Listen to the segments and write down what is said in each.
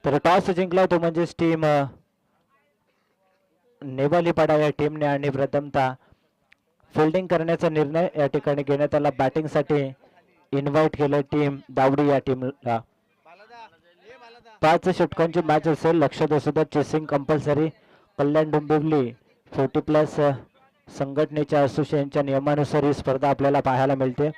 तर टॉस जिंकला तो म्हणजेच टीम नेवालीपाडा या टीमने आणि प्रथमतः फिल्डिंग करण्याचा निर्णय या ठिकाणी घेण्यात आला. बॅटिंगसाठी इन्व्हाइट केलं टीम दावडी या टीमला. 5 षटकांची मॅच असेल. लक्षात असू द्या चेसिंग कंपल्सरी. कल्याण डोंबिवली 40+ संघटनेच्या असोसिएशनच्या नियमानुसार ही स्पर्धा आपल्याला पाहायला मिळते.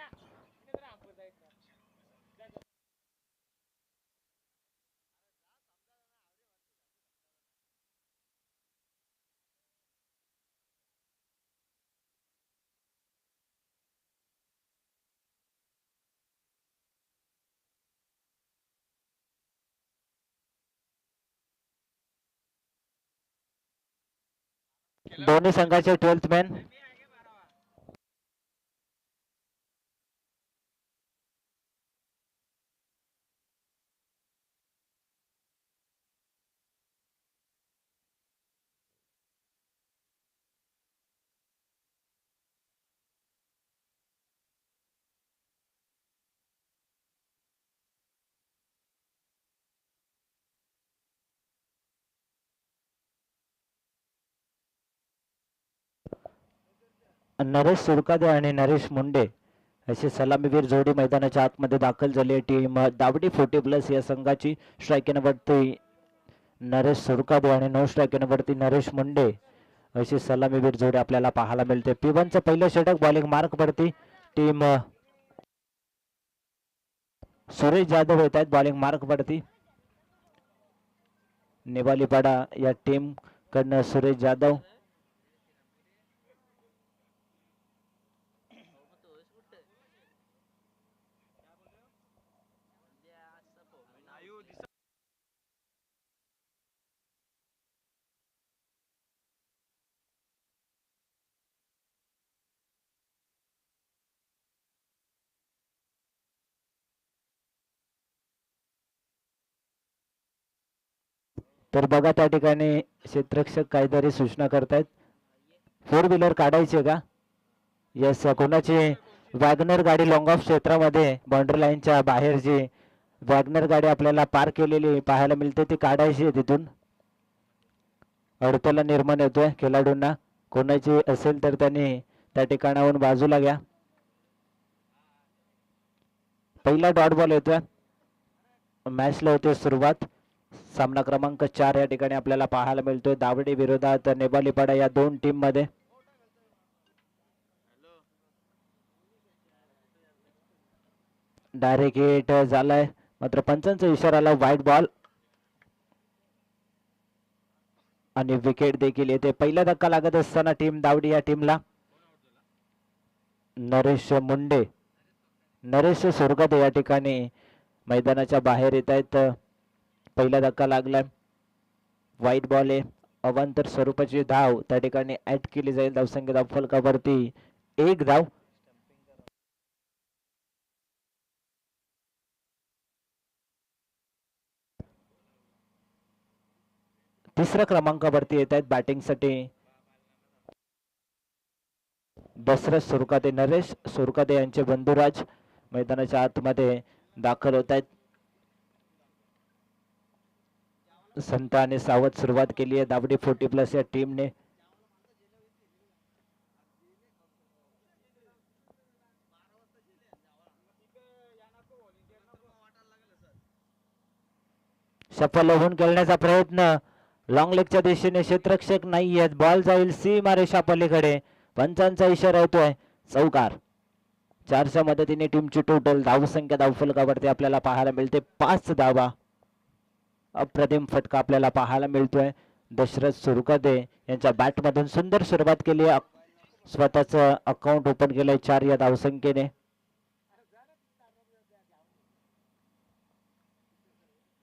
दोन्ही संघाचे 12th मॅन. नरेश सुरकादे आणि नरेश मुंडे अशी सलामीवीर जोडी मैदानाच्या आतमध्ये दाखल झाली. टीम दावडी 40+ या संघाची स्ट्रायकिनवरती नरेश सुरकादे आणि नो स्ट्रायकिनवरती नरेश मुंडे अशी सलामीवीर जोडी आपल्याला पाहायला मिळते. P1चं पहिलं षटक बॉलिंग मार्क वरती टीम सुरेश जाधव येत आहेत बॉलिंग मार्क वरती. नेवालीपाडा या टीम कडनं सुरेश जाधव. तर बघा त्या ठिकाणी क्षेत्ररक्षक काहीतरी सूचना करतायत. 4 व्हीलर काढायचे का? येस. कोणाची वॅगनर गाडी लॉंग ऑफ क्षेत्रामध्ये बाउंड्री लाईनच्या बाहेर जी वॅगनर गाडी आपल्याला पार्क केलेली पाहायला मिळते ती काढायची तिथून. अडथळा निर्माण होतोय खेळाडूंना. कोणाची असेल तर त्यांनी त्या ठिकाणाहून बाजूला घ्या. पहिला डॉट बॉल येतोय. मॅचला होते सुरुवात. सामना क्रमांक 4 या ठिकाणी आपल्याला पाहायला मिळतोय दावडी विरोधात नेवालीपाडा या दोन टीम मध्ये. डायरेक्ट हिट झालाय मात्र पंचांचा इशाराला व्हाईट बॉल आणि विकेट देखील येते. पहिला धक्का लागत असताना टीम दावडी या टीमला नरेश मुंडे नरेश सुरगदे या ठिकाणी मैदानाच्या बाहेर येत आहेत. पहिला धक्का लागलाय. व्हाईट बॉल आहे. अवांतर स्वरूपाची धाव त्या ठिकाणी ऍड केली जाईल. धावसंख्या धावफलकावरती 1 धाव. तिसऱ्या क्रमांकावरती येत आहेत बॅटिंगसाठी दशरथ सुरकादे. नरेश सुरकादे यांचे बंधुराज मैदानाच्या आतमध्ये दाखल होत आहेत. संत आणि सावध सुरुवात केली आहे दावडी 40+ या टीमने. सफल होऊन खेळण्याचा प्रयत्न लॉंग लेगच्या दिशेने. क्षेत्ररक्षक नाही आहेत. बॉल जाईल सीमा रेषा पलीकडे. पंचांचा इशारा येतोय चौकार. 4च्या मदतीने टीमची टोटल धावसंख्या धावफलकावरती आपल्याला पाहायला मिळते 5 धावा. अप्रतिम फटका आपल्याला पाहायला मिळतोय. दशरथ सुरकादे यांच्या बॅटमधून सुंदर सुरुवात केली. स्वतःचं अकाउंट ओपन केलंय 4 या धावसंख्येने.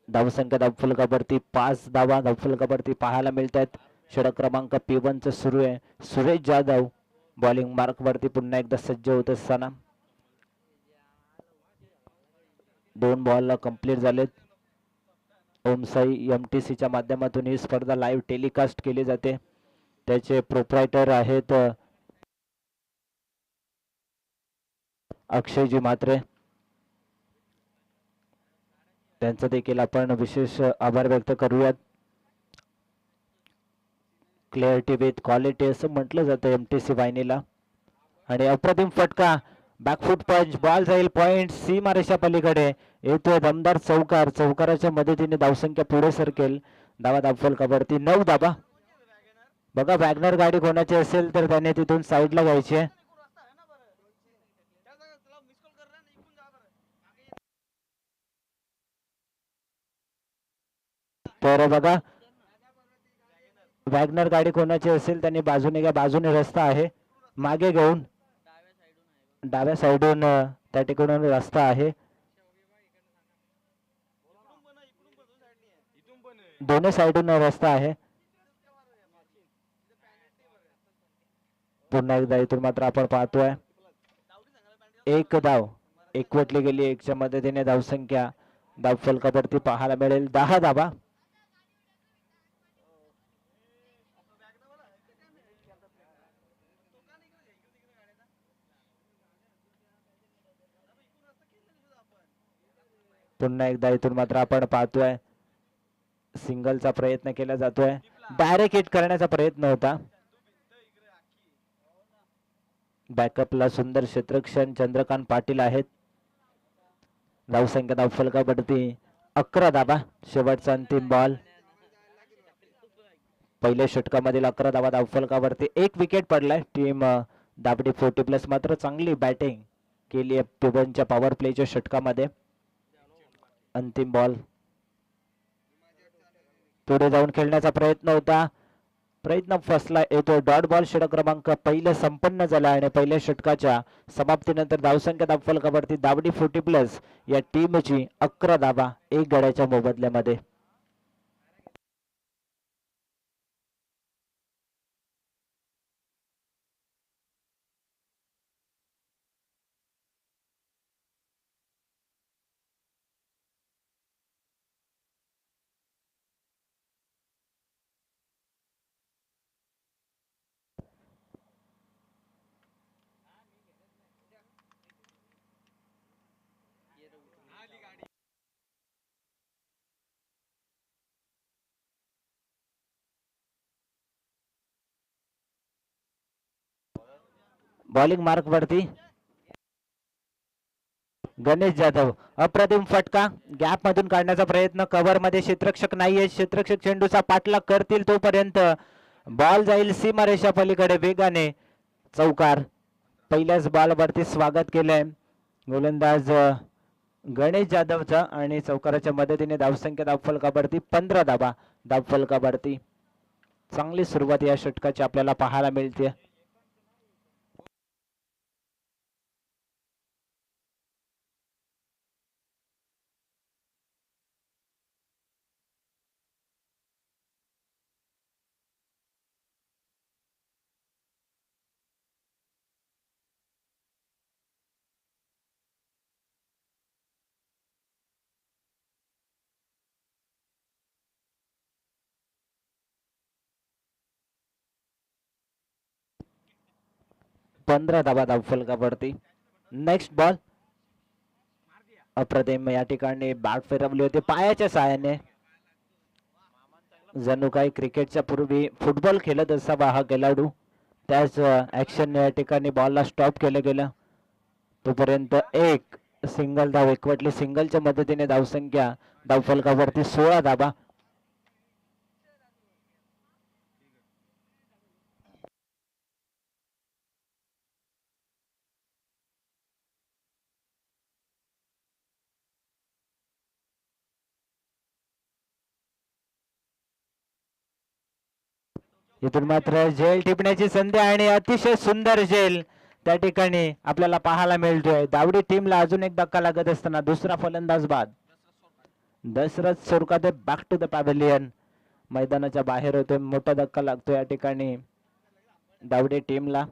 धावसंख्या धावफलकावरती 5 धावा धावफलकावरती पाहायला मिळत आहेत. षटक क्रमांक P1 सुरू आहे. सुरेश जाधव बॉलिंग मार्क वरती पुन्हा एकदा सज्ज होत असताना 2 बॉल कंप्लीट झालेत. ओमसाई MTC च्या माध्यमातून ही स्पर्धा लाईव्ह टेलिकास्ट केली जाते. त्याचे प्रोप्रायटर आहेत अक्षयजी म्हात्रे. त्यांचा देखील आपण विशेष आभार व्यक्त करूयात. क्लिअरिटी विथ क्वालिटी असं म्हटलं जातं MTC वाहिनीला. आणि अप्रतिम फटका, बॅकफूट पंच, बॉल जाईल पॉइंट सीमारेषा पलीकडे. येतोय दमदार चौकार. चौकाराच्या मदतीने धावसंख्या पुढे सरकेल. धावा फलकावरती 9 धावा. बघा वॅगनर गाडी कोणाची असेल तर त्याने तिथून साईडला घ्यायची आहे. तर बघा वॅगनर गाडी कोणाची असेल त्यांनी बाजूने घ्या. बाजूने रस्ता आहे, मागे घेऊन डाव्या साईडून त्या ठिकाणून रस्ता आहे. दोन्ही साईडून रस्ता आहे. पुन्हा एकदा इथून मात्र आपण पाहतोय एक धाव एकवटली गेली. एकच्या मदतीने धावसंख्या फलकावरती पाहायला मिळेल 10 धावा. पुन्हा एकदा इथून मात्र आपण पाहतोय सिंगलचा प्रयत्न केला जातोय. डायरेक्ट हिट करण्याचा प्रयत्न होता. बॅकअपला सुंदर क्षेत्रक्षण चंद्रकांत पाटील आहेत. धावसंख्या फलकावरती 11 धावा. शेवटचा अंतिम बॉल. पहिल्या षटकामधील 11 धावा फलकावरती. एक विकेट पडलाय. टीम दाबडी 40+ मात्र चांगली बॅटिंग केली आहे पिबनच्या पॉवर प्लेच्या षटकामध्ये. अंतिम बॉल. पुढे जाऊन खेळण्याचा प्रयत्न होता, प्रयत्न फसला. येतो डॉट बॉल. षटक क्रमांक पहिलं संपन्न झाला आणि पहिल्या षटकाच्या समाप्तीनंतर धावसंख्या फलकावरती दाबडी 40+ या टीमची 11 धावा 1 गड्याच्या मोबदल्यामध्ये. बॉलिंग मार्क वरती गणेश जाधव. अप्रतिम फटका, गॅप मधून काढण्याचा प्रयत्न. कव्हर मध्ये क्षेत्ररक्षक नाहीये. क्षेत्ररक्षक चेंडूचा पाठलाग करतील तोपर्यंत बॉल जाईल सीमारेषा पलीकडे वेगाने. चौकार. पहिल्याच बॉल वरती स्वागत केलंय गोलंदाज गणेश जाधवचा आणि चौकाराच्या मदतीने धावसंख्या धावफलकावरती 15 धावा धावफलकावरती. चांगली सुरुवात या षटकाची आपल्याला पाहायला मिळते. पंधरा धावा धावफलकावरती. Next ball. अप्रतिम या ठिकाणी बॅट फिरवली होती पायाच्या साहाय्याने. जणू काही क्रिकेटच्या पूर्वी फुटबॉल खेळत असावा हा खेळाडू. त्याच ऍक्शन या ठिकाणी बॉलला स्टॉप केलं गेलं. तोपर्यंत एक सिंगल धाव एकवटली. सिंगलच्या मदतीने धावसंख्या धावफलकावरती 16 धावा. इथून मात्र झेल टिपण्याची संधी आणि अतिशय सुंदर झेल त्या ठिकाणी आपल्याला पाहायला मिळतोय. दावडी टीमला अजून एक धक्का लागत असताना दुसरा फलंदाज बाद. Dasharath Surkate back to the pavilion. मैदानाच्या बाहेर होतोय. मोठा धक्का लागतो या ठिकाणी दावडी टीमला.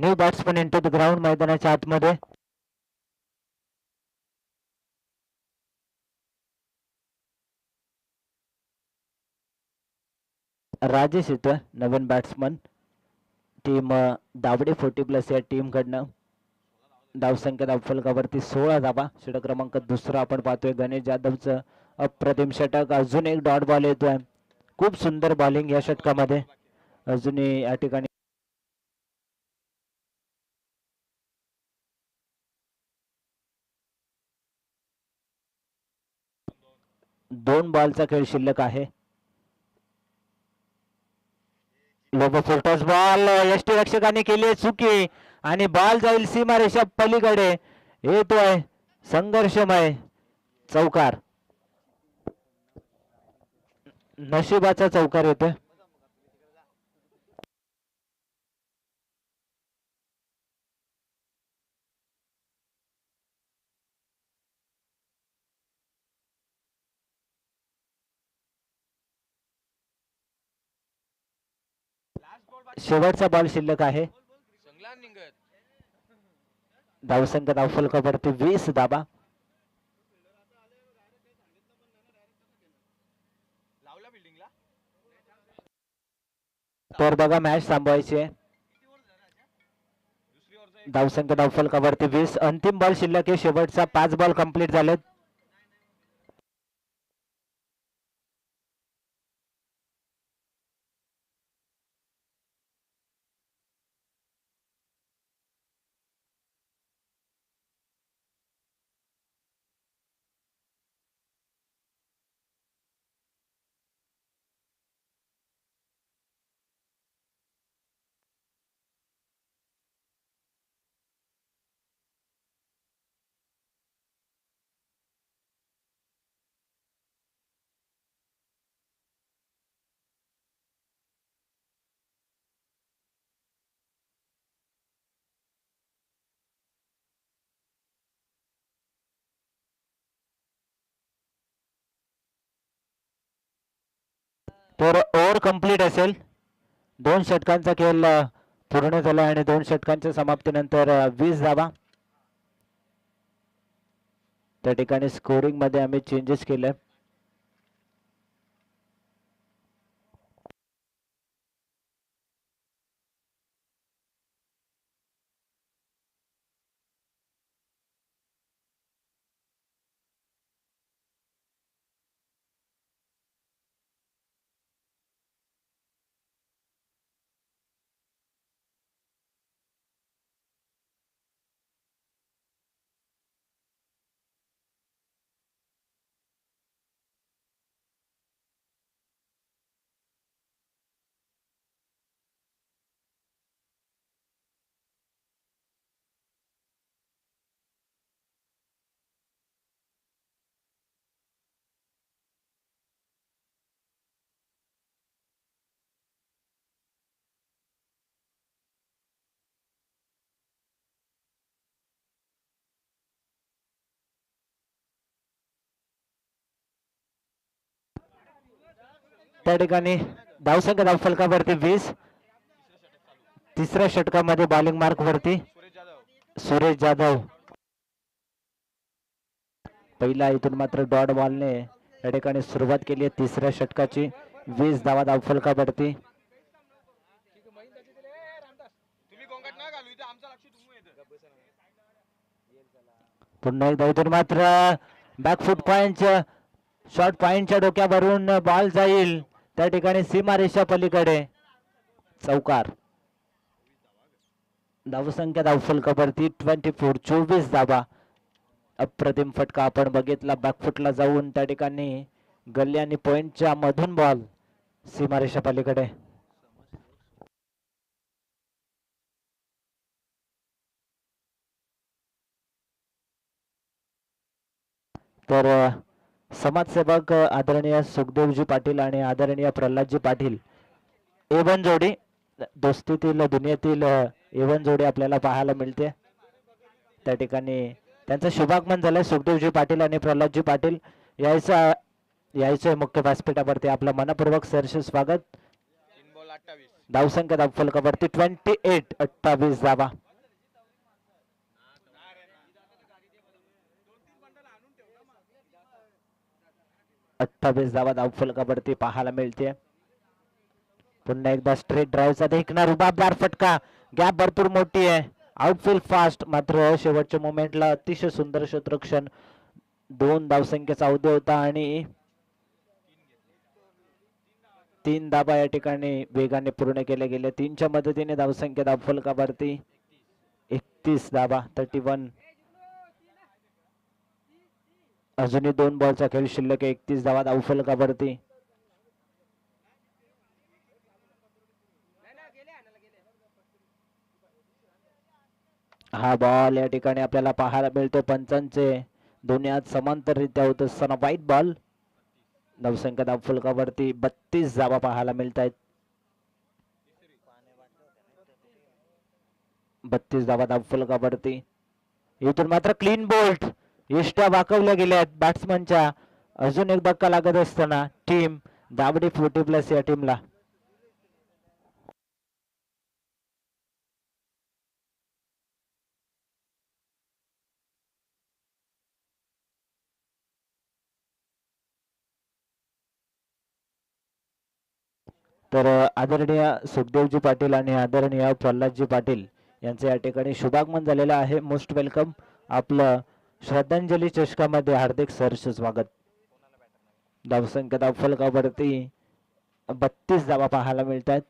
New batsman into the ground मैदानाच्या आतमध्ये. राजेश येतोय नवीन बॅट्समन. टीम दावडे 40+ या टीम कडनं. धावसंख्या धावफलकावरती 16 धावा. षटक क्रमांक दुसरा आपण पाहतोय गणेश जाधवचं अप्रतिम षटक. अजून एक डॉट बॉल येतोय. खूप सुंदर बॉलिंग या षटकामध्ये. अजूनही या ठिकाणी दोन बॉलचा खेळ शिल्लक आहे. फुलटॉस बॉल यष्टीरक्षकाने केली चुकी आणि बॉल जाईल सीमारेषा पलीकडे. येतोय संघर्षमय चौकार. नशिबाचा चौकार येतोय. शेवटचा बॉल शिल्लक आहे. धावसंख्या धावफलकावरती 20 धावा. तर बघा मॅच थांबवायची आहे. धावसंख्या धावफलकावरती 20. अंतिम बॉल शिल्लक आहे. शेवटचा 5 बॉल कंप्लीट झालेत. तर ओव्हर कंप्लीट असेल. 2 षटकांचा खेळ पूर्ण झाला आणि 2 षटकांच्या समाप्तीनंतर 20 धावा. त्या ठिकाणी स्कोरिंग मध्ये आम्ही चेंजेस केले. त्या ठिकाणी धावसंख्या धावफलकावरती 20. तिसऱ्या षटकामध्ये बॉलिंग मार्क वरती सुरेश जाधव. पहिला इथून मात्र डॉट बॉलने या ठिकाणी सुरुवात केली आहे तिसऱ्या षटकाची. 20 धावा धावफलकावरती. पुन्हा एकदा इथून मात्र बॅकफुट पॉइंट शॉर्ट पॉइंटच्या डोक्यावरून बॉल जाईल त्या ठिकाणी सीमारेषा पलीकडे. चौकार. धावसंख्या धावफलकावरती 24. 24 धावा. अप्रतिम फटका आपण बघितला बॅकफुटला जाऊन त्या ठिकाणी गल्ली आणि पॉइंटच्या मधून बॉल सीमारेषा पलीकडे. तर समाजसेवक आदरणीय सुखदेवजी पाटील आणि आदरणीय प्रल्हादजी पाटील A1 जोडी दोस्तीतील दुनियेतील A1 जोडी आपल्याला पाहायला मिळते. त्या ठिकाणी त्यांचं शुभागमन झालंय. सुखदेवजी पाटील आणि प्रल्हादजी पाटील यायचं मुख्य व्यासपीठावरती. आपलं मनपूर्वक सहर्ष स्वागत. धावसंख्या धावफलकावरती 28, 28 धावा. अठ्ठावीस धावा धावफलकावरती पाहायला मिळते. पुन्हा एकदा स्ट्रेट ड्राईव्हचा देखना रुबाबदार फटका. गॅप भरपूर मोठी आहे. आउटफील्ड फास्ट, मात्र शेवटच्या मोमेंटला अतिशय सुंदर क्षेत्ररक्षण. 2 धावसंख्येचा अवधी होता आणि 3 धाबा या ठिकाणी वेगाने पूर्ण केले गेले. 3च्या मदतीने धावसंख्या धावफलकावरती 31 धाबा, 31. अजूनही 2 बॉलचा खेळ शिल्लक, 31 धावा धावफलकावरती. हा बॉल या ठिकाणी आपल्याला पाहायला मिळतो. पंचांचे दोन्ही हात समांतररित्या होत असताना वाईट बॉल. धावसंख्या धावफलकावरती 32 धावा पाहायला मिळत आहेत. 32 धावा धावफलकावरती. इथून मात्र क्लीन बोल्ट. इष्ट्या वाकवल्या गेल्या आहेत बॅट्समनच्या. अजून एक धक्का लागत असताना टीम दाबडी 40+ या टीमला. तर आदरणीय सुखदेवजी पाटील आणि आदरणीय प्रल्हादजी पाटील यांचे या ठिकाणी शुभागमन झालेलं आहे. Most welcome. आपलं श्रद्धांजली चषकामध्ये हार्दिक सहर्ष स्वागत. धावसंख्या धावफलकावरती 32 धावा पाहायला मिळत आहेत.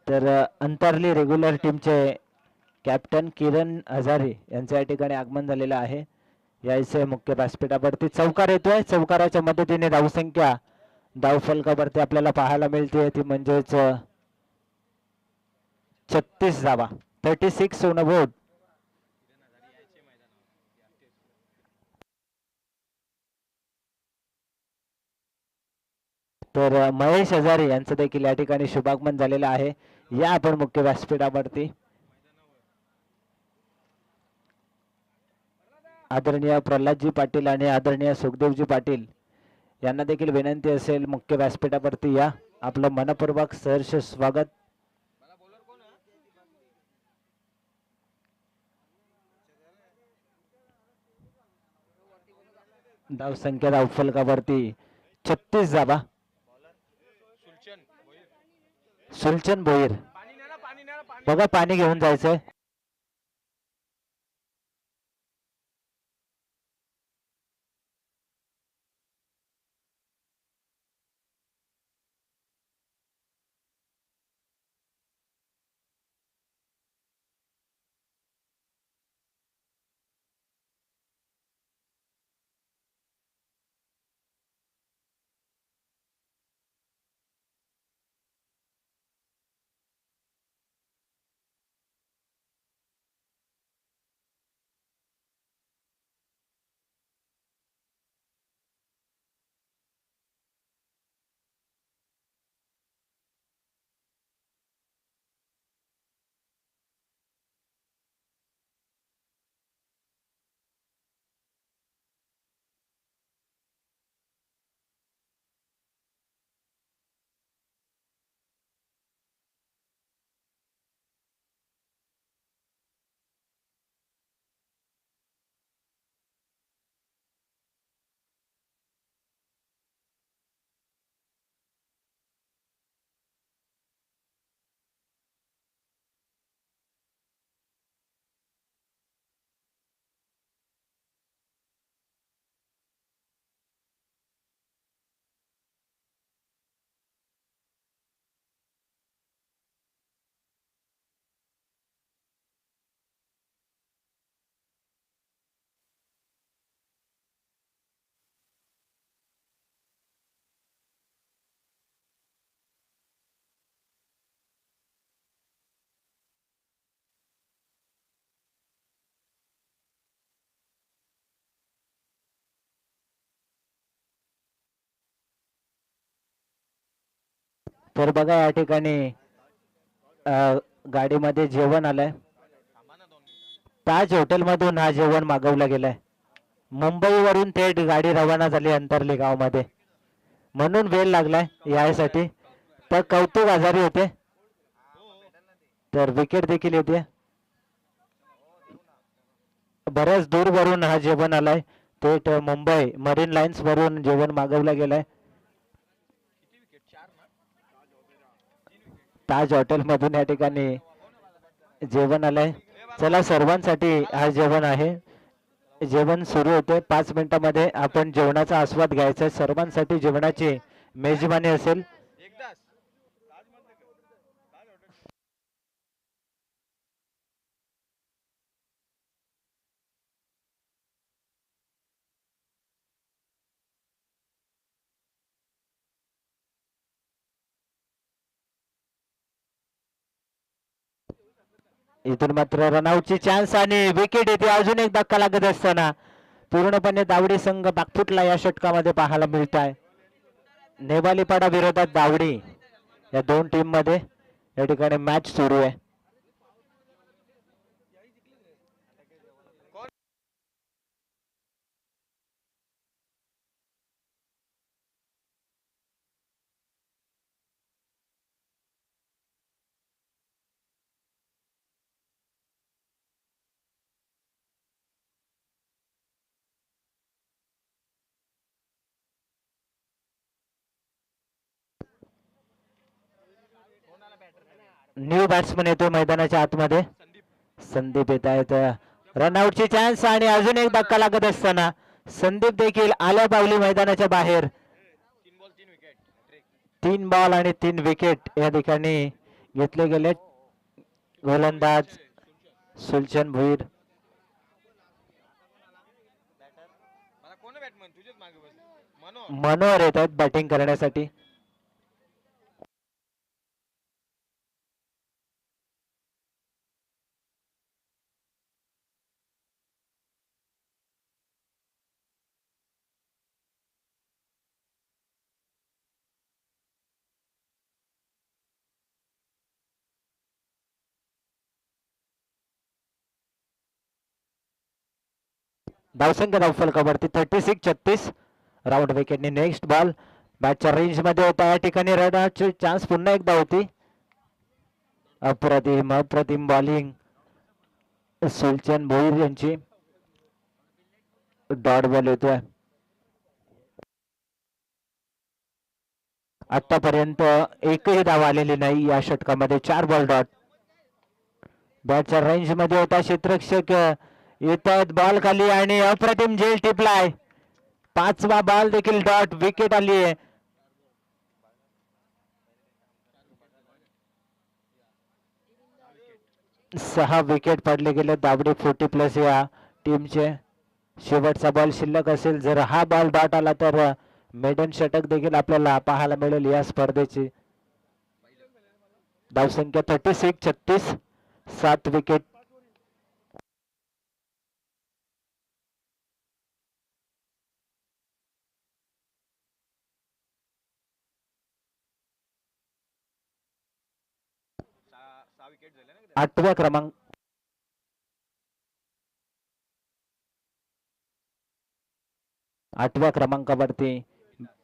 तर अंतरली रेग्युलर टीमचे कॅप्टन किरण हजारे यांच्या या ठिकाणी आगमन झालेलं आहे. यायचे मुख्य व्यासपीठावरती. चौकार येतोय. चौकाराच्या मदतीने धावसंख्या धावफलकावरती आपल्याला पाहायला मिळते ती म्हणजेच 36 धावा, 36 ऑन बोर्ड. तर महेश हजारे यांचं देखील या ठिकाणी शुभागमन झालेलं आहे. या आपण मुख्य व्यासपीठावरती. आदरणीय प्रल्हादजी पाटील आणि आदरणीय सुखदेवजी पाटील यांना देखील विनंती असेल मुख्य व्यासपीठावरती या. आपलं मनपूर्वक सहर्ष स्वागत. धावसंख्या धावफलकावरती 36 धावा. सुलचन भोईर, बघा पाणी घेऊन जायचंय. तर बघा या ठिकाणी गाडीमध्ये जेवण आलंय. ताज हॉटेलमधून हा जेवण मागवलं गेलंय. मुंबईवरून थेट गाडी रवाना झाली अंतरली गावमध्ये, म्हणून वेळ लागलाय यासाठी. तर कौतुक आजारी होते, तर विकेट देखील येते. बऱ्याच दूरवरून हा जेवण आलाय. थेट मुंबई मरीन लाईन्स वरून जेवण मागवलं गेलंय. ताज हॉटेल मधून या ठिकाणी जेवण आलंय. चला सर्वांसाठी हा जेवण आहे. जेवण सुरू होते 5 मिनिटांमध्ये. आपण जेवणाचा आस्वाद घ्यायचा. सर्वांसाठी जेवणाची मेजबानी असेल. इथून मात्र रनआउटची चान्स आणि विकेट येते. अजून एक धक्का लागत असताना पूर्णपणे दावडी संघ बागफुटला या षटकामध्ये पाहायला मिळत आहे. नेवालीपाडा विरोधात दावडी या दोन टीम मध्ये या ठिकाणी मॅच सुरू आहे. न्यू बॅट्समन येतो मैदानाच्या आतमध्ये. संदीप येत आहेत. रनआउटची चान्स आणि अजून एक धक्का लागत असताना संदीप देखील आल्या पावली मैदानाच्या बाहेर. 3 बॉल आणि 3 विकेट या ठिकाणी घेतले गेले. गोलंदाज सुलचन भुईर. मनोहर येत आहेत बॅटिंग करण्यासाठी. धावसंख्या धावफलकावरती 36-36. राऊंड विकेटने नेक्स्ट बॉल बॅटच्या रेंज मध्ये होता. या ठिकाणी रनआउटची चान्स पुन्हा एकदा होती. अप्रतिम बॉलिंग सुलचन भोईर यांची. डॉट बॉल येतोय. आतापर्यंत एकही धाव आलेली नाही या षटकामध्ये. 4 बॉल डॉट. बॅटच्या रेंज मध्ये होता. क्षेत्ररक्षक येत आहेत बॉल खाली आणि अप्रतिम झेल टिपलाय. 5वा बॉल देखील डॉट. विकेट आली आहे. सहा विकेट पडले गेले दावडी 40+ या टीमचे. शेवटचा बॉल शिल्लक असेल. जर हा बॉल डॉट आला तर मेडन षटक देखील आपल्याला पाहायला मिळेल या स्पर्धेची. धावसंख्या 36-36. 7 विकेट. आठव्या क्रमांक आठव्या क्रमांकावरती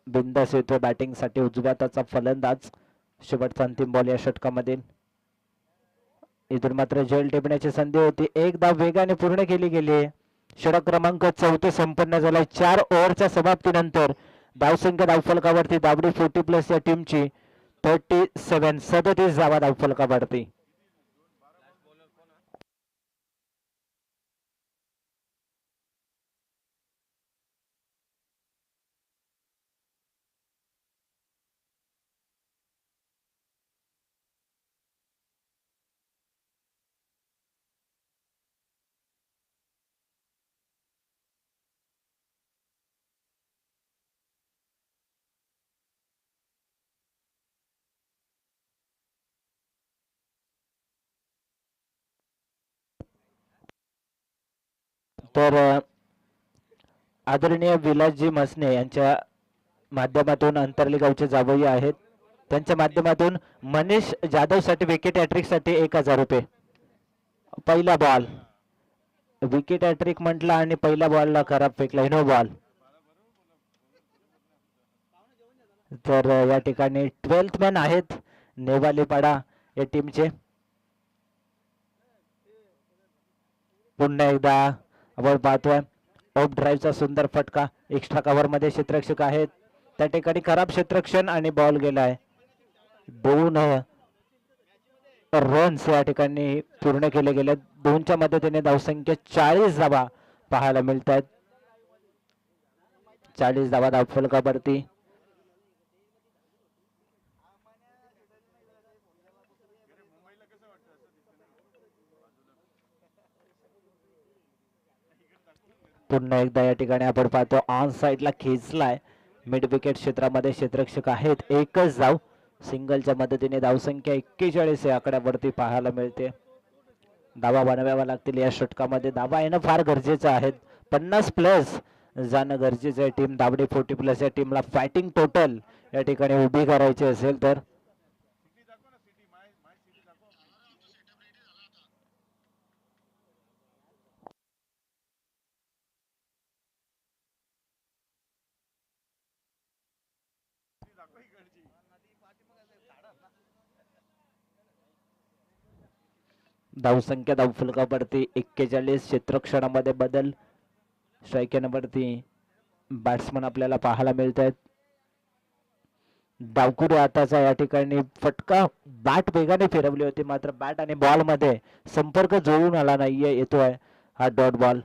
बिंदास येतो बॅटिंग साठी उजव्या हाताचा फलंदाज. शेवटचा अंतिम बॉल या षटकामध्ये. इथून मात्र झेल टिपण्याची संधी होती. एक धाव वेगाने पूर्ण केली गेली. षटक क्रमांक 4 संपन्न झालाय. 4 ओव्हरच्या समाप्तीनंतर धावसंख्या धावफलकावरती दावडी 40+ या टीमची 37 धावा धावफलकावरती. तर आदरणीय विलासजी मसने यांच्या माध्यमातून अंतरली गावचे जावई आहेत. त्यांच्या माध्यमातून मनीष जाधव साठी विकेट हॅट्रिक साठी 1000 रुपये. पहिला बॉल विकेट हॅट्रिक म्हटला आणि पहिल्या बॉलला खराब फेकला, नो बॉल. तर या ठिकाणी 12th मॅन आहेत नेवालीपाडा या टीमचे. पुन्हा एकदा आपण पाहतोय ऑफ ड्राईव्हचा सुंदर फटका. एक्स्ट्रा कव्हर मध्ये क्षेत्ररक्षक आहेत, त्या ठिकाणी खराब क्षेत्ररक्षण आणि बॉल गेलाय. 2 रन्स या ठिकाणी पूर्ण केले गेले. 2च्या मदतीने धावसंख्या 40 धावा पाहायला मिळत आहेत. 40 धावा धावफलकावरती. पुन्हा एकदा या ठिकाणी आपण पाहतो ऑन साइडला खेचलाय. मिड विकेट क्षेत्रामध्ये क्षेत्ररक्षक आहेत. एकच धाव सिंगलच्या मदतीने धावसंख्या 41 या आकड्यावरती पाहायला मिळते. धावा बनवाव्या लागतील या षटकामध्ये. धावा येणं फार गरजेचं आहे. 50+ जाणं गरजेचं आहे. टीम दावडी 40+ या टीमला फायटिंग टोटल या ठिकाणी उभी करायची असेल तर. धावसंख्या धावफलकावरती 41. क्षेत्रक्षणामध्ये बदल. स्ट्रायकरवरती बॅट्समन आपल्याला पाहायला मिळत आहेत. डावकुरे आताचा या ठिकाणी फटका बॅट वेगाने फिरवली होती, मात्र बॅट आणि बॉल मध्ये संपर्क जुळून आला नाहीये. येतोय हा डॉट बॉल.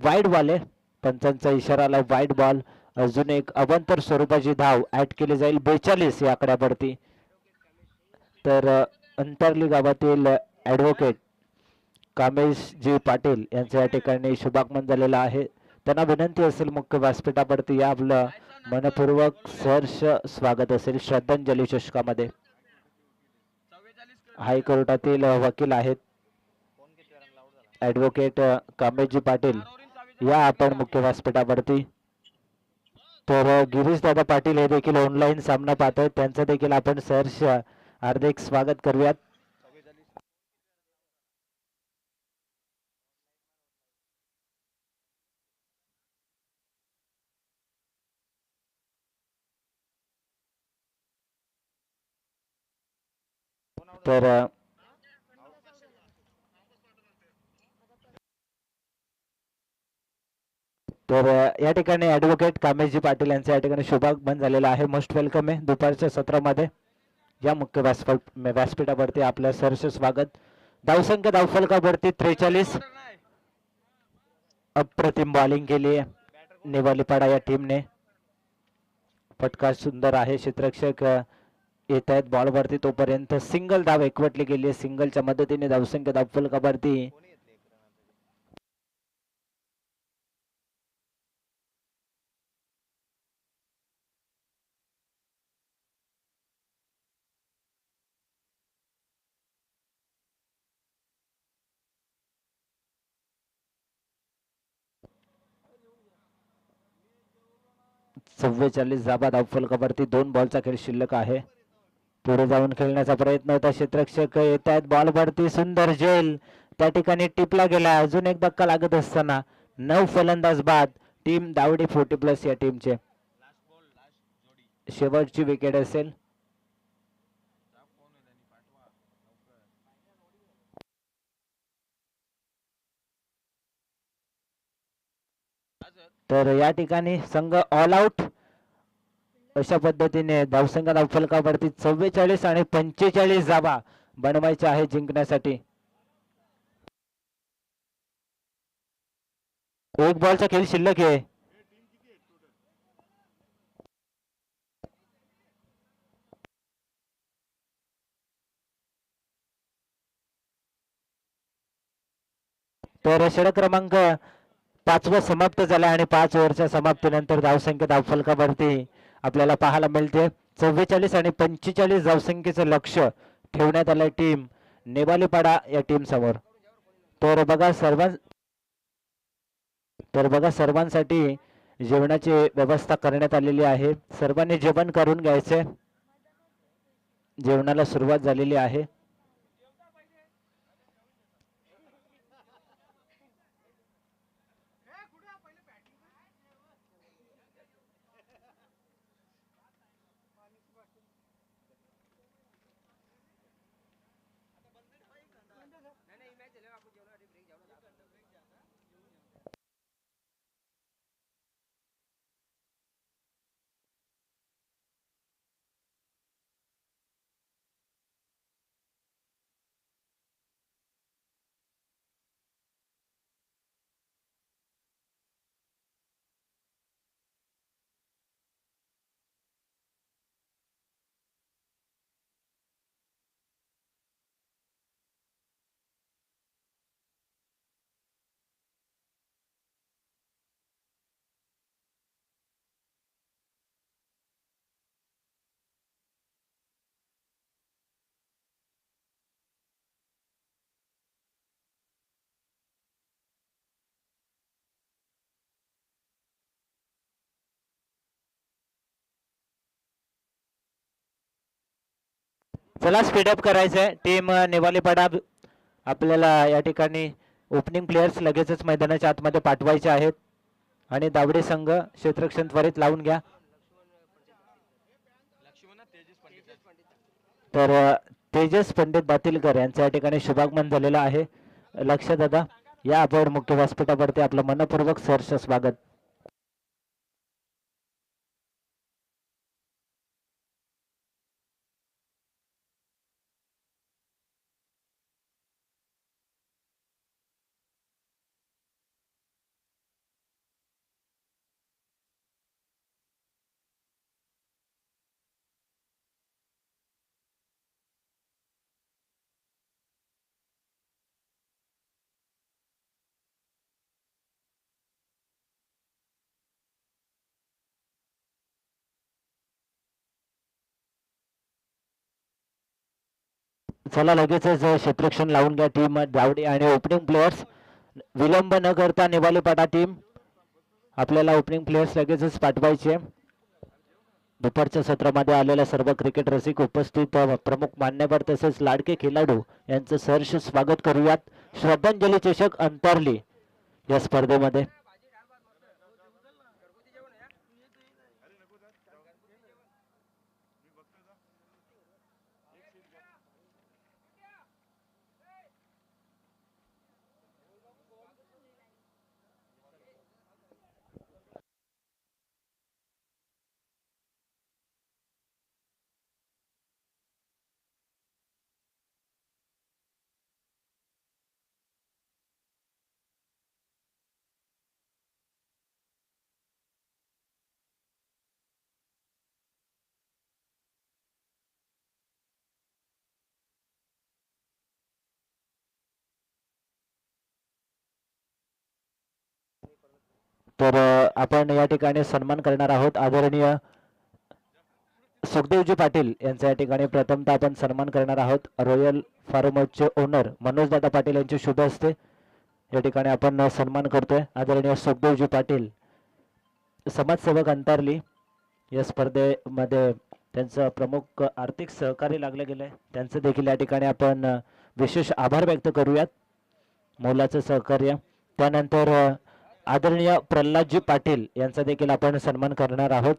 वाईड बॉल आहे. पंचांचा इशारा आला वाईड बॉल. अजून एक अवांतर स्वरूपाची धाव ऍड केली जाईल 42 या आकड्यावरती. तर अंतरली गावातील ऍडव्होकेट कामेशजी पाटील यांच्या या ठिकाणी शुभागमन झालेलं आहे. त्यांना विनंती असेल मुख्य व्यासपीठावरती या आपलं मनपूर्वक सहर्ष स्वागत असेल श्रद्धांजली चषकामध्ये. हायकोर्टातील वकील आहेत ऍडव्होकेट कामेशजी पाटील, या आपण मुख्य व्यासपीठावरती. तर गिरीश दादा पाटील हे देखील ऑनलाईन सामना पाहतोय, त्यांचं देखील आपण सहर्ष हार्दिक स्वागत करूयात. तर या ठिकाणी ऍडव्होकेट कामेशजी पाटील यांचं या ठिकाणी शुभागमन झालेलं आहे. मोस्ट वेलकम आहे दुपारच्या सत्रामध्ये. या मुख्य व्यासपीठावरती आपलं सहर्ष स्वागत. धावसंख्या धावफलकावरती 43. अप्रतिम बॉलिंग केली आहे नेवालीपाडा या टीमने. फटका सुंदर आहे. क्षेत्ररक्षक येत आहेत बॉलवरती, तोपर्यंत सिंगल धाव एकवटली गेली आहे. सिंगलच्या मदतीने धावसंख्या धावफलकावरती 44 धावा धावफलकावरती. 2 बॉलचा खेळ शिल्लक आहे. पुढे जाऊन खेळण्याचा प्रयत्न होता. क्षेत्ररक्षक येत आहेत बॉलवरती. सुंदर झेल त्या ठिकाणी टिपला गेला. अजून एक धक्का लागत असताना 9 फलंदाज बाद. टीम दावडी 40+ या टीमचे शेवटची विकेट असेल. तर या ठिकाणी संघ ऑल आउट अशा पद्धतीने धावसंख्या धावफलकावरती 44 आणि 45 धावा बनवायच्या आहे जिंकण्यासाठी. एक बॉलचा खेळ शिल्लक आहे. तर षटक क्रमांक 5 समाप्त झाला आणि 5 ओव्हरच्या समाप्तीनंतर धावसंख्या धावफलकावरती आपल्याला पाहायला मिळते 44 आणि 45 धावसंख्येचं लक्ष ठेवण्यात आलं टीम नेवालीपाडा या टीम समोर. तर बघा सर्वांसाठी जेवणाची व्यवस्था करण्यात आलेली आहे. सर्वांनी जेवण करून घ्यायचे. जेवणाला सुरुवात झालेली आहे. चला स्पीडअप करायचंय. टीम निवालीपाडा आपल्याला या ठिकाणी ओपनिंग प्लेयर्स लगेचच मैदानाच्या आतमध्ये पाठवायचे आहेत आणि दावडे संघ क्षेत्ररक्षण त्वरित लावून घ्या. तर तेजस पंडित बातिलकर यांच्या या ठिकाणी शुभागमन झालेलं आहे. लक्ष दादा या आपण मुख्य व्यासपीठावरती आपलं मनपूर्वक सहर्ष स्वागत. चला लगेचच क्षेत्ररक्षण लावून घ्या. टीम दावडे आणि ओपनिंग प्लेयर्स विलंब न करता निवालीपाडा टीम आपल्याला ओपनिंग प्लेयर्स लगेचच पाठवायचे. दुपारच्या सत्रामध्ये आलेल्या सर्व क्रिकेट रसिक उपस्थित प्रमुख मान्यवर तसेच लाडके खेळाडू यांचं सहर्ष स्वागत करूयात. श्रद्धांजली चषक अंतरली या स्पर्धेमध्ये तर आपण या ठिकाणी सन्मान करणार आहोत आदरणीय सुखदेवजी पाटील यांचा या ठिकाणी प्रथमतः आपण सन्मान करणार आहोत. रॉयल फार्मचे ओनर मनोजदादा पाटील यांचे शुभ हस्ते या ठिकाणी आपण सन्मान करतोय. आदरणीय सुखदेवजी पाटील समाजसेवक अंतरली या स्पर्धेमध्ये त्यांचं प्रमुख आर्थिक सहकार्य लागलं गेलंय. त्यांचं देखील या ठिकाणी आपण विशेष आभार व्यक्त करूयात. मोलाचं सहकार्य. त्यानंतर आदरणीय प्रल्हादजी पाटील यांचा देखील आपण सन्मान करणार आहोत.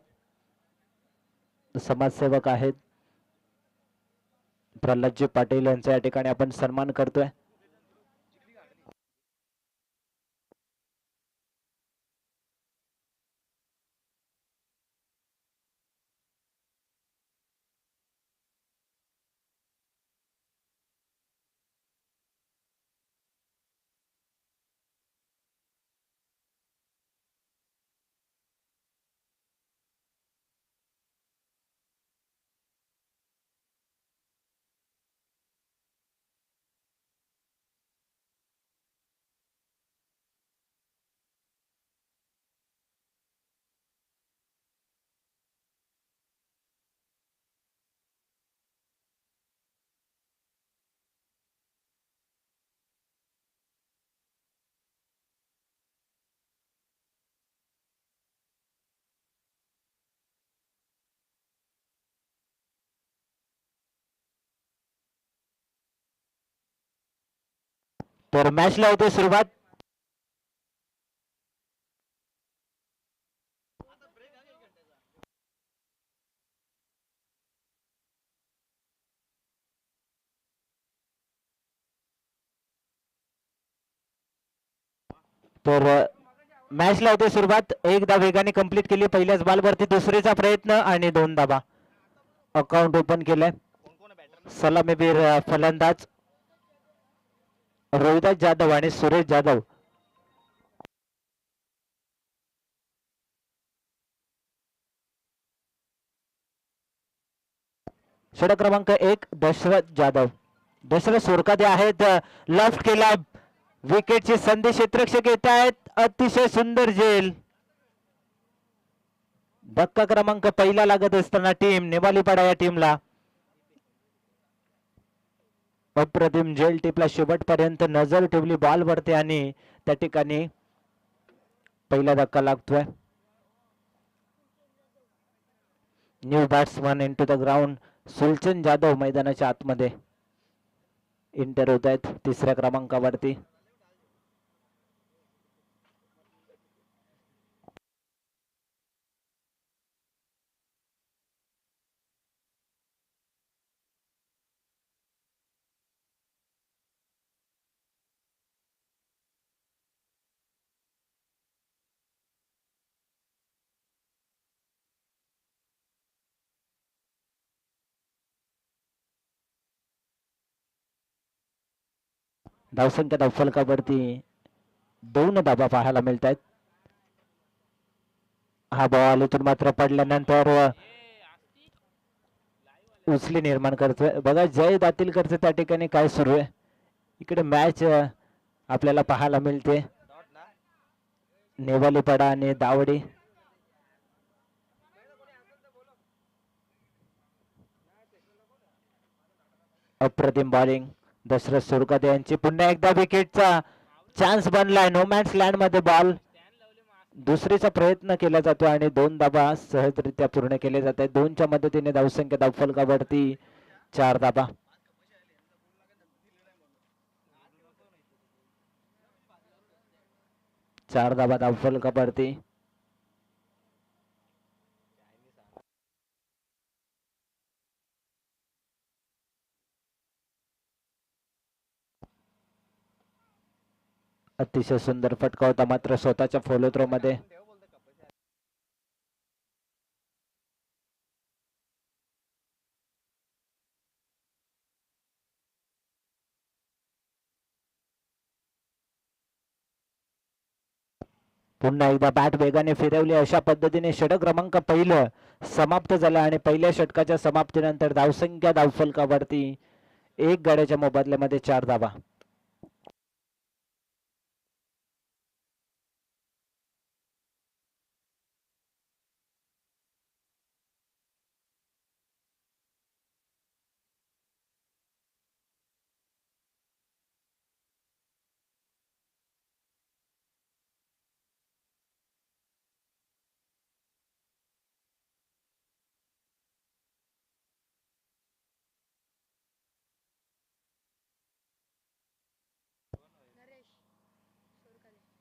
समाजसेवक आहेत प्रल्हादजी पाटील यांचा या ठिकाणी आपण सन्मान करतोय. तर मॅचला होते सुरुवात. तर मॅचला होते सुरुवात. एकदा वेगाने कंप्लीट केली पहिल्याच बॉलवरती, दुसरीचा प्रयत्न आणि 2 धाबा. अकाउंट ओपन केलंय. सलामीवीर फलंदाज रोहिदास जाधव आणि सुरेश जाधव. षटक क्रमांक 1 दशरथ जाधव. दशरथ सुरकादे आहेत. लेफ्ट केला. विकेटची संधी क्षेत्ररक्षक येत आहेत. अतिशय सुंदर झेल. धक्का क्रमांक पहिला लागत असताना टीम नेवालीपाडा या टीमला अप्रतिम झेल टिपला. शेवटपर्यंत नजर ठेवली बॉल वरती आणि त्या ठिकाणी पहिला धक्का लागतोय. New batsman into the ground. Sulchand Jadhav मैदानाच्या आतमध्ये इंटर होत आहेत तिसऱ्या क्रमांकावरती. धावसंख्या धावफलकावरती 2 धाबा पाहायला मिळत आहेत. हा बॉल इथून मात्र पडल्यानंतर उचली निर्माण करतोय. बघा जय दातीलकरचं त्या ठिकाणी काय सुरू आहे. इकडे मॅच आपल्याला पाहायला मिळते. नेवालीपाडा आणि दावडी. अप्रतिम बॉलिंग दशरथ सुरकादे यांची. पुन्हा एकदा विकेटचा चान्स बनलाय. नो मॅन्स लँड मध्ये बॉल. दुसरीचा प्रयत्न केला जातो आणि 2 धाबा सहजरित्या पूर्ण केले जात आहेत. 2च्या मदतीने धावसंख्या धावफलकावरती 4 धाबा. चार धाबा धावफलकावरती. अतिशय सुंदर फटका होता मात्र स्वतःच्या फॉलो थ्रो मध्ये पुन्हा एकदा बॅट वेगाने फिरवली. अशा पद्धतीने षटक क्रमांक पहिलं समाप्त झालं आणि पहिल्या षटकाच्या समाप्तीनंतर धावसंख्या धावफलकावरती 1 गड्याच्या मोबदल्यामध्ये 4 धाबा.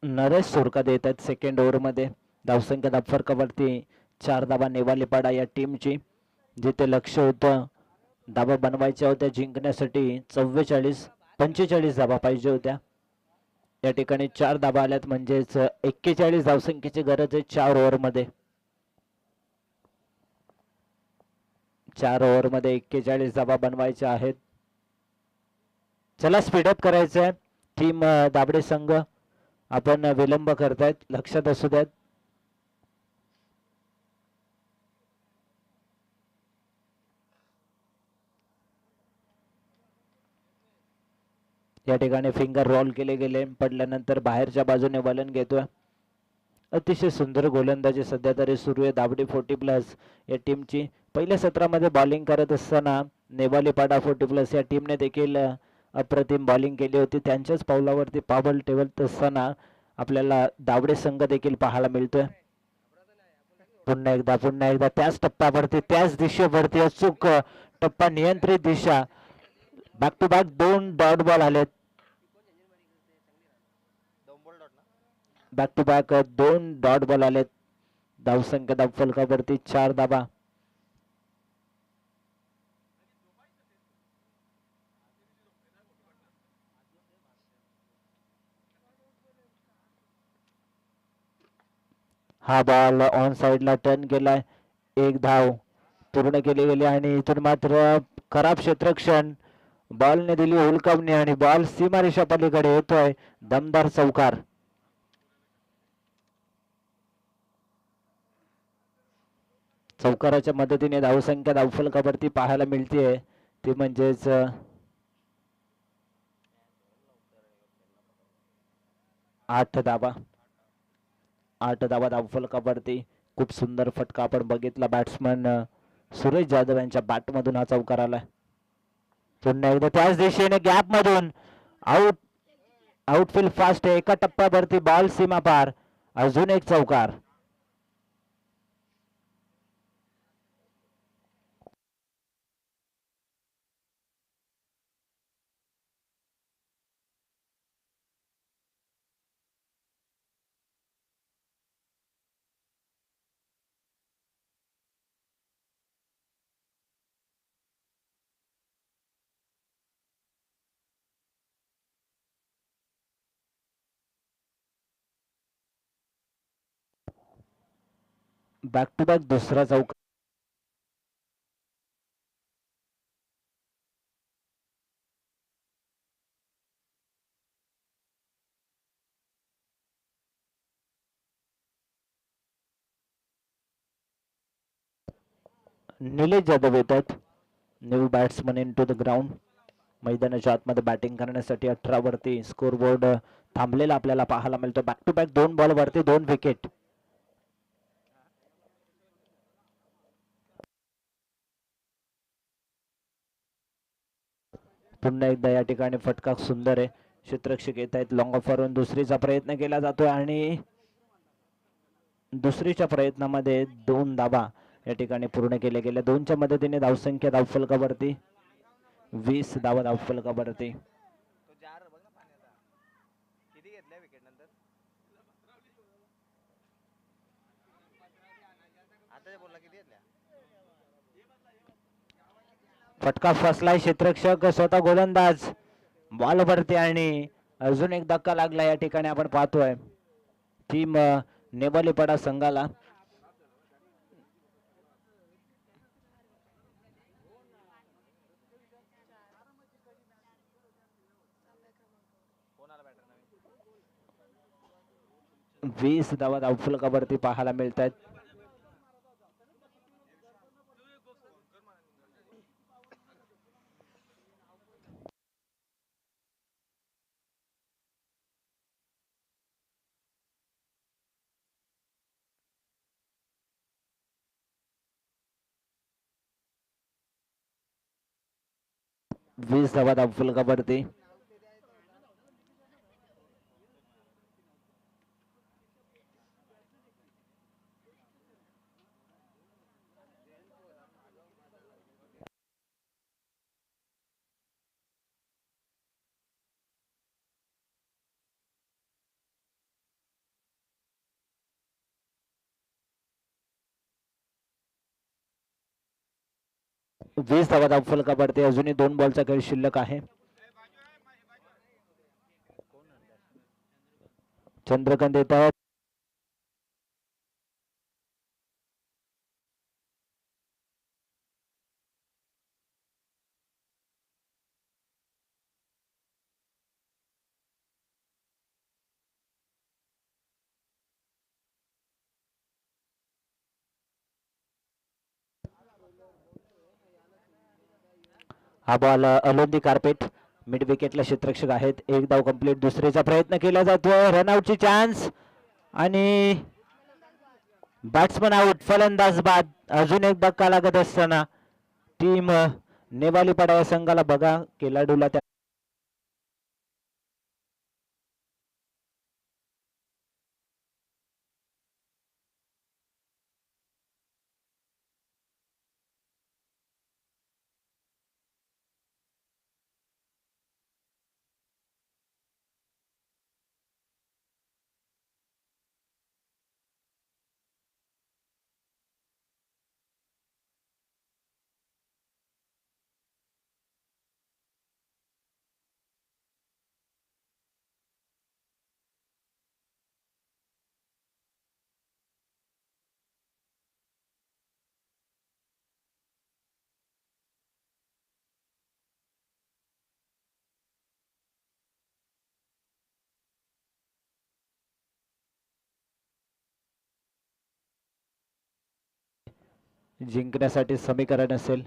नरेश सुरकादे येतात सेकंड ओव्हर मध्ये. धावसंख्या धावफलकावरती 4 धाबा नेवालीपाडा या टीमची. जिथे लक्ष होतं धाबा बनवायच्या होत्या जिंकण्यासाठी. 45 धाबा पाहिजे होत्या. या ठिकाणी 4 धाबा आल्यात म्हणजेच 41 धावसंख्येची गरज आहे 4 ओव्हर मध्ये. 4 ओव्हर मध्ये 41 धाबा बनवायच्या आहेत. चला स्पीडअप करायचंय. टीम दाबडे संघ आपण विलंब करतायत, लक्षात असू द्यात. या ठिकाणी फिंगर रोल केले गेले. पडल्यानंतर बाहेरच्या बाजूने वलन घेतोय. अतिशय सुंदर गोलंदाजी सध्या तरी सुरू आहे दाबडी 40+ या टीमची. पहिल्या सत्रामध्ये बॉलिंग करत असताना नेवालीपाडा 40+ या टीमने देखील अप्रतिम बॉलिंग केली होती. त्यांच्याच पावलावरती पावल ठेवत असताना आपल्याला दावडे संघ देखील पाहायला मिळतोय. पुन्हा एकदा त्याच टप्प्यावरती त्याच दिशेवरती अचूक टप्पा नियंत्रित दिशा. Back to back 2 dot ball आलेत. Back to back 2 dot ball आलेत. धावसंख्या धावफलकावरती 4 धावा. हा बॉल ऑन साइडला टर्न केलाय. 1 धाव पूर्ण केली गेली आणि इथून मात्र खराब क्षेत्रक्षण. बॉलने दिली हुलकावणी आणि बॉल सीमारेषा पलीकडे येतोय. दमदार चौकार. चौकाराच्या मदतीने धावसंख्या धावफलकावरती पाहायला मिळते ती म्हणजेच 8 धावा. 8 धावा धावफलकावरती. खूप सुंदर फटका आपण बघितला बॅट्समन सुरेश जाधव यांच्या बॅट मधून हा चौकार आलाय. पुन्हा एकदा त्याच दिशेने गॅप मधून आउट. आउटफील्ड फास्ट आहे. एका टप्प्यावरती बॉल सीमा पार. अजून एक चौकार. बॅक टू बॅक दुसरा चौकार. निलेश जाधव येतात. New batsman into the ground. मैदानाच्या आतमध्ये बॅटिंग करण्यासाठी 18 वरती स्कोर बोर्ड थांबलेला आपल्याला पाहायला मिळतो. बॅक टू बॅक 2 बॉल वरती 2 विकेट. पुन्हा एकदा या ठिकाणी फटका सुंदर आहे. क्षेत्ररक्षक येत आहेत. लॉंग ऑफरवरून दुसरीचा प्रयत्न केला जातोय आणि दुसरीच्या प्रयत्नामध्ये 2 धावा या ठिकाणी पूर्ण केले गेले. 2च्या मदतीने धावसंख्या धावफलकावरती 20 धावा धावफलकावरती. फटका फसलाय. क्षेत्ररक्षक स्वतः गोलंदाज बॉल वरती आणि अजून एक धक्का लागला या ठिकाणी आपण पाहतोय. टीम नेवालीपाडा संघाला वीस धावा धावफलकावरती पाहायला मिळत आहेत. वीस धावा धावफलकावरती. वीस धावा धावफलकावरती. अजूनही 2 बॉलचा खेळ शिल्लक आहे. चंद्रकांत येत आहेत. हा बॉल अलोंदी कार्पेट मिड विकेटला क्षेत्ररक्षक आहेत. 1 धाव कंप्लीट. दुसरीचा प्रयत्न केला जातोय. रनआउटची चान्स आणि बॅट्समन आउट. फलंदाज बाद. अजून एक धक्का लागत असताना टीम नेवालीपाडा या संघाला बघा खेळाडूला त्या जिंकण्यासाठी समीकरण असेल.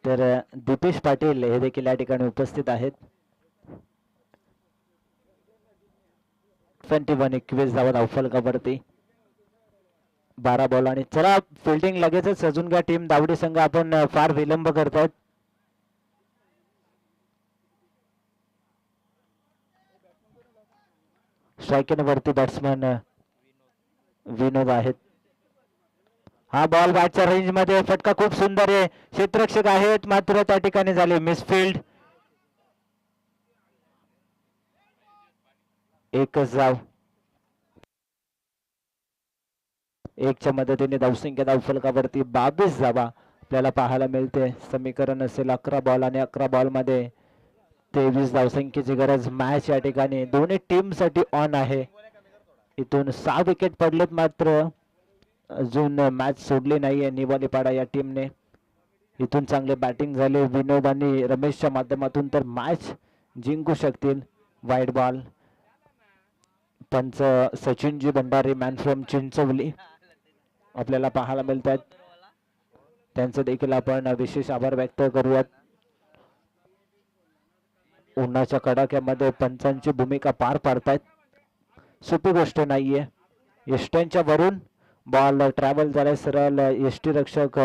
तर दीपेश पाटील हे देखील या ठिकाणी उपस्थित आहेत. 21 धावा धावफलकावरती 12 बॉल आणि चला फिल्डिंग लगेचच सजून घ्या टीम दावडी संघ. आपण फार विलंब करतायत. स्ट्रायकिंग वरती बॅट्समन विनोद आहेत. हा बॉल बॅटच्या रेंज मध्ये, फटका खूप सुंदर आहे. क्षेत्ररक्षक आहेत मात्र त्या ठिकाणी झाले मिसफिल्ड. एकच धाव. एकच्या मदतीने धावसंख्या धावफलकावरती 22 धावा आपल्याला पाहायला मिळते. समीकरण असेल 11 बॉल आणि 11 बॉल मध्ये 23 धावसंख्येची गरज. मॅच या ठिकाणी दोन्ही टीम साठी ऑन आहे. इथून 6 विकेट पडलेत मात्र अजून मॅच सोडली नाहीये निवालीपाडा या टीमने. इथून चांगले बॅटिंग झाले विनोद आणि रमेशच्या माध्यमातून तर मॅच जिंकू शकतील. Wide ball. पंच सचिनजी भंडारी मॅन फ्रॉम चिंचवली आपल्याला पाहायला मिळतात. त्यांचं देखील आपण विशेष आभार व्यक्त करूयात. उन्हाच्या कडाक्यामध्ये पंचांची भूमिका पार पाडतायत. सोपी गोष्ट नाहीये. यष्ट्यांच्या वरून बॉल ट्रॅव्हल झालाय सरळ यष्टी रक्षक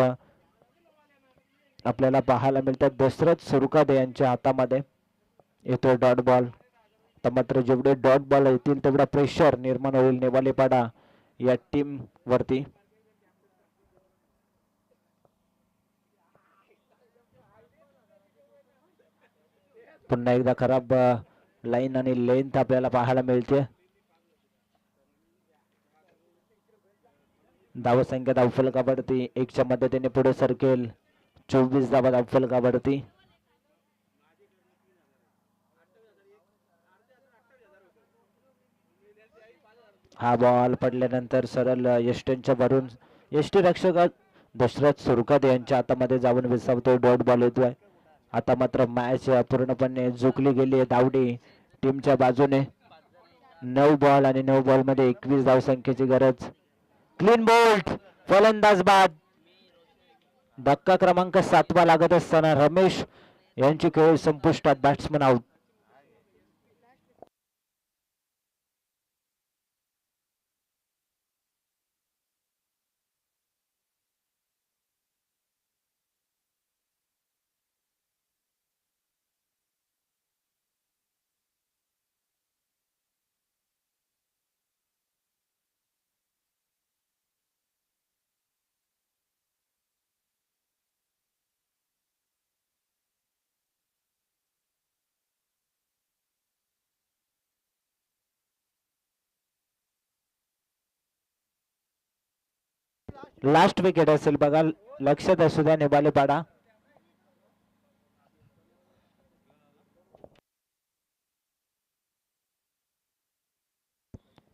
आपल्याला पाहायला मिळतात. दशरथ सुरकादे यांच्या हातामध्ये येतो डॉट बॉल. तर मात्र जेवढे डॉट बॉल येतील तेवढा प्रेशर निर्माण होईल नेवालेपाडा या टीम वरती. पुन्हा एकदा खराब लाईन आणि लेंथ आपल्याला पाहायला मिळते. धावसंख्या धावफलकावरती 1च्या मदतीने पुढे सरकेल. 24 धावा धावफलकावरती. हा बॉल पडल्यानंतर सरळ यष्ट्यांच्या वरून यष्टी रक्षक दशरथ सुरकादे यांच्या हातामध्ये जाऊन विसावतो. डॉट बॉल येतोय. आता मात्र मॅच पूर्णपणे झुकली गेली आहे दावडी टीमच्या बाजूने. 9 बॉल आणि 9 बॉल मध्ये 21 धावसंख्येची गरज. Clean bolt. फलंदाज बाद. धक्का क्रमांक 7वा लागत असताना रमेश यांची खेळ संपुष्टात. Batsman out. लास्ट विकेट असेल बघा. लक्षात असू द्या नेवालेपाडा.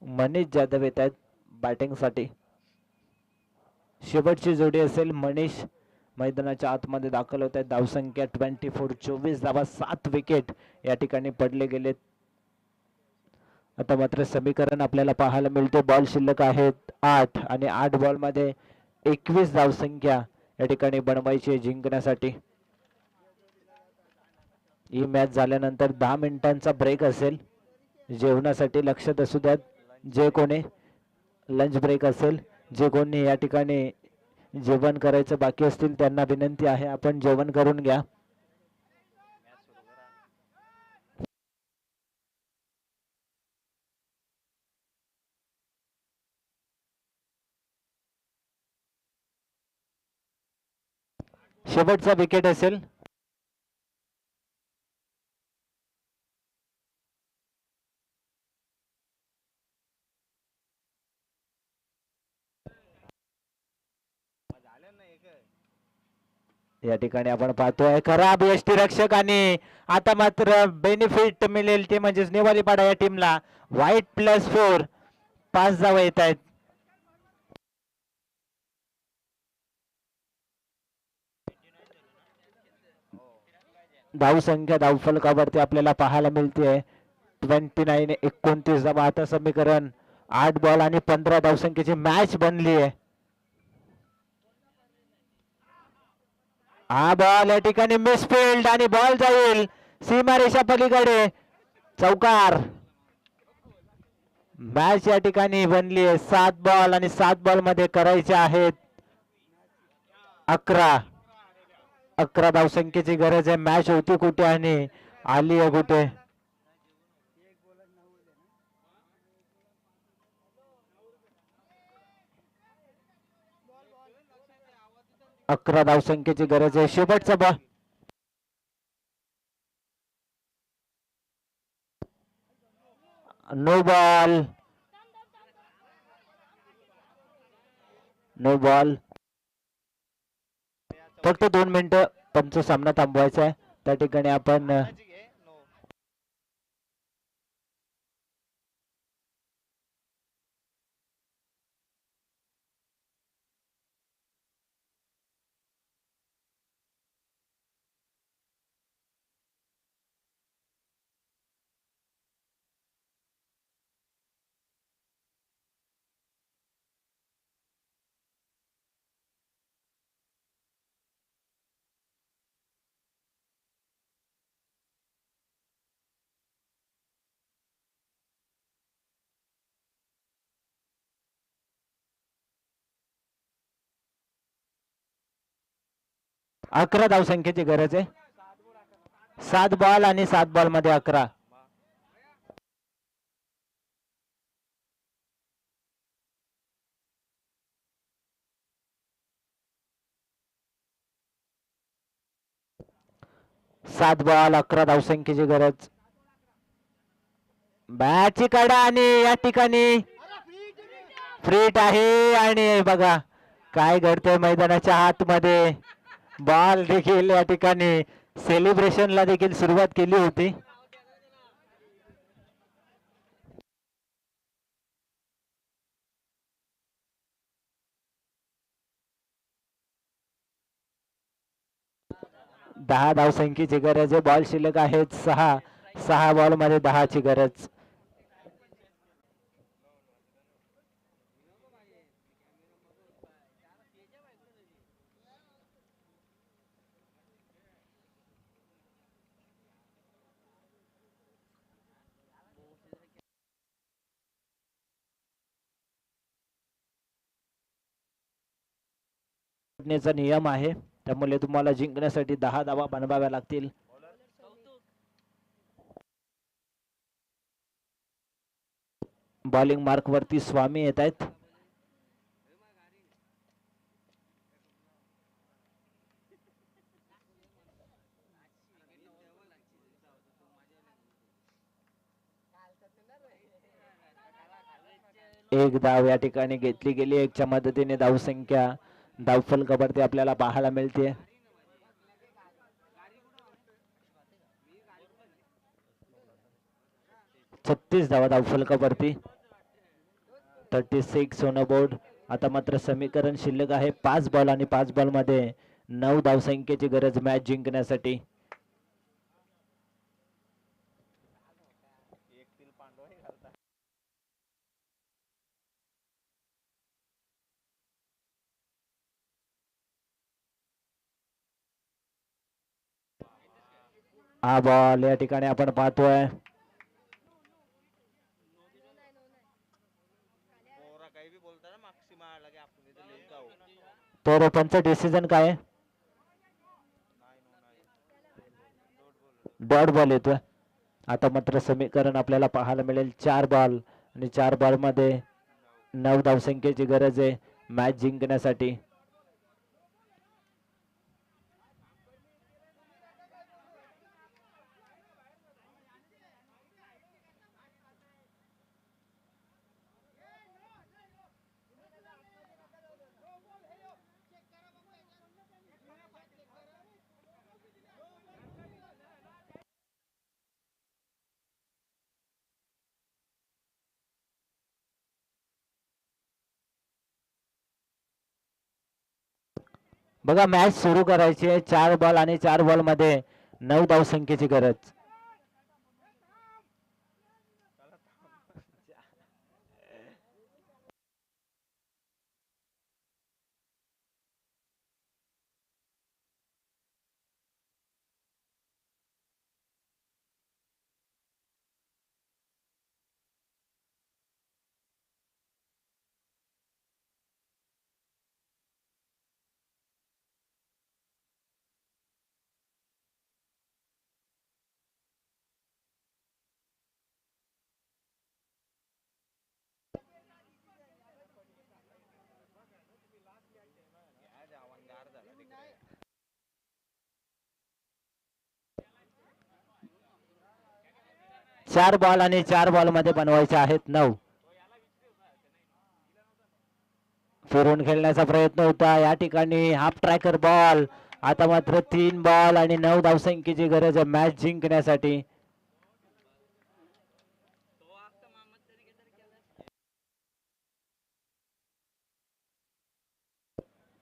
मनीष जाधव येत आहेत बॅटिंग साठी. शेवटची जोडी असेल. मनीष मैदानाच्या आतमध्ये दाखल होत आहेत. धावसंख्या 24. 24 धावा 7 विकेट या ठिकाणी पडले गेलेत. आता मात्र समीकरण आपल्याला पाहायला मिळते. बॉल शिल्लक आहेत 8 आणि 8 बॉल मध्ये 21 धावसंख्या या ठिकाणी बनवायची जिंकण्यासाठी. ही मॅच झाल्यानंतर 10 मिनिटांचा ब्रेक असेल जेवणासाठी. लक्षात असू द्यात जे कोणी लंच ब्रेक असेल. जे कोणी या ठिकाणी जेवण करायचं बाकी असतील त्यांना विनंती आहे आपण जेवण करून घ्या. शेवटचा विकेट असेल. या ठिकाणी आपण पाहतोय खराब यष्टी रक्षक आणि आता मात्र बेनिफिट मिळेल ते म्हणजेच नेवालीपाडा या टीमला. व्हाईट +4 5 धावा येत आहेत. धावसंख्या धावफलकावरती आपल्याला पाहायला मिळते 29. 29 धावा. आता समीकरण 8 बॉल आणि 15 धावसंख्येची मॅच बनली आहे. हा बॉल या ठिकाणी मिसफिल्ड आणि बॉल जाईल सीमारेषा पलीकडे. चौकार. मॅच या ठिकाणी बनली आहे. 7 बॉल आणि 7 बॉल मध्ये करायचे आहेत 11 धावसंख्येची गरज आहे. मॅच होती कुठे आणि आली आहे कुठे. 11 धावसंख्येची गरज आहे. शेवटचा ball. No ball. No ball. फक्त 2 मिनिटं पंच सामना थांबवायचा आहे. त्या ठिकाणी आपण 11 धावसंख्येची गरज आहे. 7 बॉल आणि 7 बॉल मध्ये 11. सात बॉल 11 धावसंख्येची गरज. बॅटची कडा आणि या ठिकाणी फ्रीट आहे. आणि बघा काय घडतंय मैदानाच्या आतमध्ये. बॉल देखील या ठिकाणी सेलिब्रेशनला देखील सुरुवात केली होती. दहा धावसंख्येची गरज आहे. बॉल शिल्लक आहेत 6 बॉल मध्ये 10 ची गरज. नियम आहे त्यामुळे तुम्हाला जिंकण्यासाठी 10 धावा बनवाव्या लागतील. बॉलिंग मार्क वरती स्वामी येत आहेत. एक धाव या ठिकाणी घेतली गेली. एकच्या मदतीने धावसंख्या धावफलकावरती आपल्याला पाहायला मिळते. छत्तीस धावा धावफलकावरती. 36 ऑन बोर्ड. आता मात्र समीकरण शिल्लक आहे 5 बॉल आणि 5 बॉल मध्ये 9 धावसंख्येची गरज मॅच जिंकण्यासाठी. हा बॉल या ठिकाणी आपण पाहतोय तर पंच डिसिजन काय. डॉट बॉल येतोय. आता मात्र समीकरण आपल्याला पाहायला मिळेल 4 बॉल आणि 4 बॉल मध्ये 9 धावसंख्येची गरज आहे मॅच जिंकण्यासाठी. बघा मॅच सुरू करायची आहे. 4 बॉल आणि 4 बॉल मध्ये 9 धावसंख्येची गरज. 4 बॉल आणि 4 बॉल मध्ये बनवायचे आहेत 9. फिरून खेळण्याचा प्रयत्न होता या ठिकाणी. Half tracker ball. आता मात्र 3 बॉल आणि 9 धावसंख्येची गरज आहे मॅच जिंकण्यासाठी.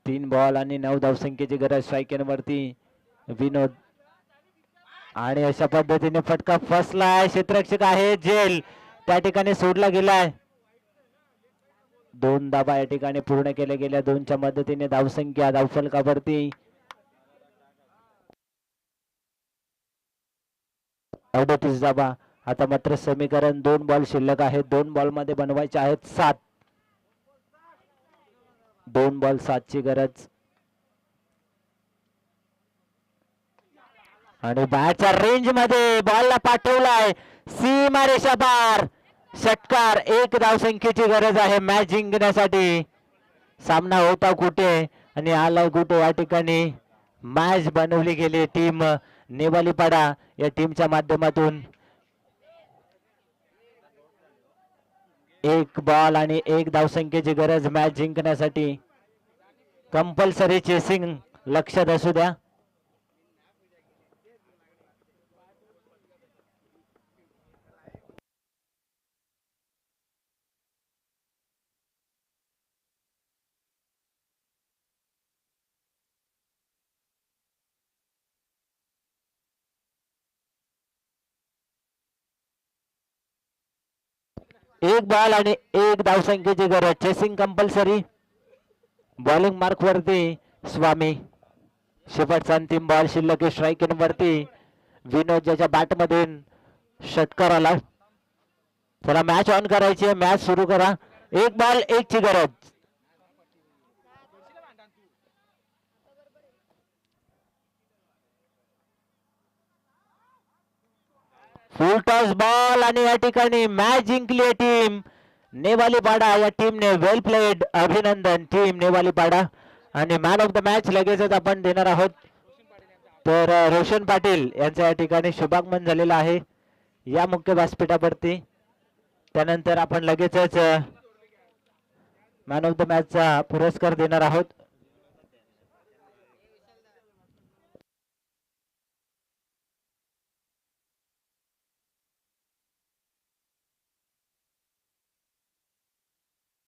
तीन बॉल आणि 9 धावसंख्येची गरज. स्ट्राईक वरती विनोद आणि अशा पद्धतीने फटका फसलाय. क्षेत्ररक्षक आहे जेल त्या ठिकाणी सोडला गेलाय. 2 धाबा या ठिकाणी पूर्ण केले गेल्या. 2च्या मदतीने धावसंख्या धावफलकावरती 38 धाबा. आता मात्र समीकरण 2 बॉल शिल्लक आहेत. 2 बॉल मध्ये बनवायचे आहेत 7. 2 बॉल 7 ची गरज. आणि बॅटच्या रेंज मध्ये बॉलला पाठवलाय सीमा रेषा पार. षटकार. 1 धावसंख्येची गरज आहे मॅच जिंकण्यासाठी. सामना होता कुठे आणि आला कुठे या ठिकाणी मॅच बनवली गेली. टीम नेवालीपाडा या टीमच्या माध्यमातून 1 बॉल आणि 1 धावसंख्येची गरज मॅच जिंकण्यासाठी. कंपल्सरी चेसिंग लक्षात असू द्या. एक बॉल आणि 1 धावसंख्येची गरज. Chasing compulsory. बॉलिंग मार्क वरती स्वामी. शेवटचा अंतिम बॉल शिल्लक. स्ट्राईक वरती विनोद ज्याच्या बॅट मधून षटकार आला. चला मॅच ऑन करायची. मॅच सुरू करा. 1 बॉल 1 ची गरज. फुल टॉस बॉल आणि या ठिकाणी मॅच जिंकली आहे टीम नेवालीपाडा. या टीमने वेल प्लेड. अभिनंदन टीम नेवालीपाडा. आणि मॅन ऑफ द मॅच लगेचच आपण देणार आहोत. तर रोशन पाटील यांचा या ठिकाणी शुभागमन झालेला आहे या मुख्य व्यासपीठावरती. त्यानंतर आपण लगेचच मॅन ऑफ द मॅचचा पुरस्कार देणार आहोत.